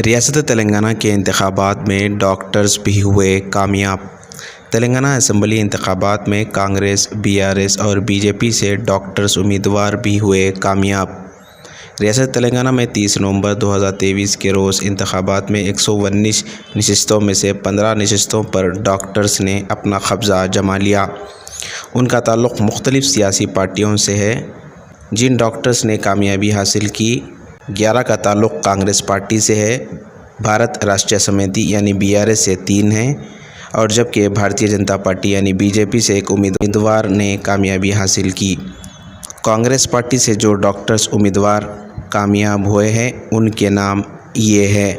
ریاست تلنگانہ کے انتخابات میں ڈاکٹرز بھی ہوئے کامیاب۔ تلنگانہ اسمبلی انتخابات میں کانگریس، BRS اور BJP سے ڈاکٹرز امیدوار بھی ہوئے کامیاب۔ ریاست تلنگانہ میں 30 نومبر 2023 کے روز انتخابات میں 119 نشستوں میں سے 15 نشستوں پر ڈاکٹرز نے اپنا قبضہ جما لیا۔ ان کا تعلق مختلف سیاسی پارٹیوں سے ہے۔ جن ڈاکٹرز نے کامیابی حاصل کی، 11 کا تعلق کانگریس پارٹی سے ہے، بھارت راشٹریہ سمیتی یعنی BRS سے 3 ہیں، اور جبکہ بھارتیہ جنتا پارٹی یعنی BJP سے ایک امیدوار نے کامیابی حاصل کی۔ کانگریس پارٹی سے جو ڈاکٹرز امیدوار کامیاب ہوئے ہیں ان کے نام یہ ہے: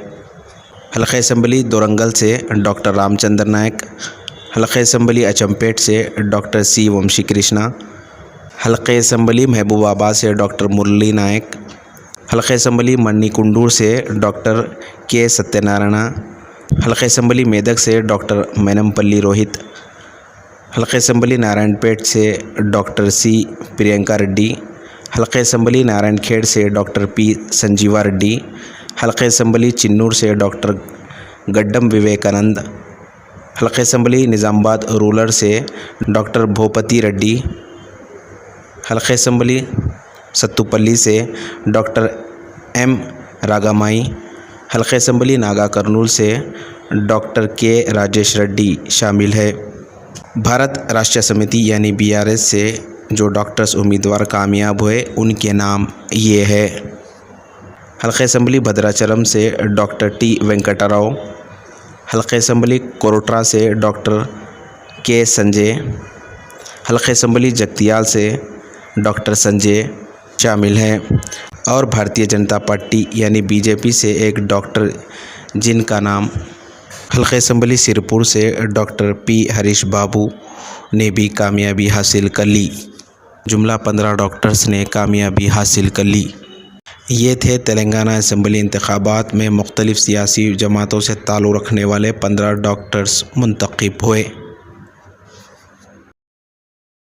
حلقہ اسمبلی دورنگل سے ڈاکٹر رام چندر نائک، حلقہ اسمبلی اچمپیٹ سے ڈاکٹر C ومشی کرشنا، حلقہ اسمبلی محبوب آباد سے ڈاکٹر مرلی نائک، حلقہ اسمبلی منی کنڈور سے ڈاکٹر K ستیہ نارائنا، حلقہ اسمبلی میدک سے ڈاکٹر مینم پلی روہت، حلقہ اسمبلی نارائن پیٹ سے ڈاکٹر C پرینکا ریڈی، حلقہ اسمبلی نارائن کھیڑ سے ڈاکٹر P سنجیوا ریڈی، حلقہ اسمبلی چنور سے ڈاکٹر گڈم وویکانند، حلقہ اسمبلی نظام آباد رورل سے ڈاکٹر بھوپتی ریڈی، حلقہ اسمبلی ستوپلی سے ڈاکٹر M راگامائی، حلقہ اسمبلی ناگا کرنول سے ڈاکٹر K راجیش ریڈی شامل ہے۔ بھارت راشٹریہ سمیتی یعنی BRS سے جو ڈاکٹرز امیدوار کامیاب ہوئے ان کے نام یہ ہے: حلقہ اسمبلی بھدراچلم سے ڈاکٹر T وینکٹا راؤ، حلقہ اسمبلی کوروٹرا سے ڈاکٹر K سنجے، حلقہ اسمبلی جگتیال سے ڈاکٹر سنجے شامل ہیں، اور بھارتیہ جنتا پارٹی یعنی BJP سے ایک ڈاکٹر جن کا نام حلقہ اسمبلی سرپور سے ڈاکٹر P ہریش بابو نے بھی کامیابی حاصل کر لی۔ جملہ 15 ڈاکٹرز نے کامیابی حاصل کر لی۔ یہ تھے تلنگانہ اسمبلی انتخابات میں مختلف سیاسی جماعتوں سے تعلق رکھنے والے 15 ڈاکٹرز منتخب ہوئے۔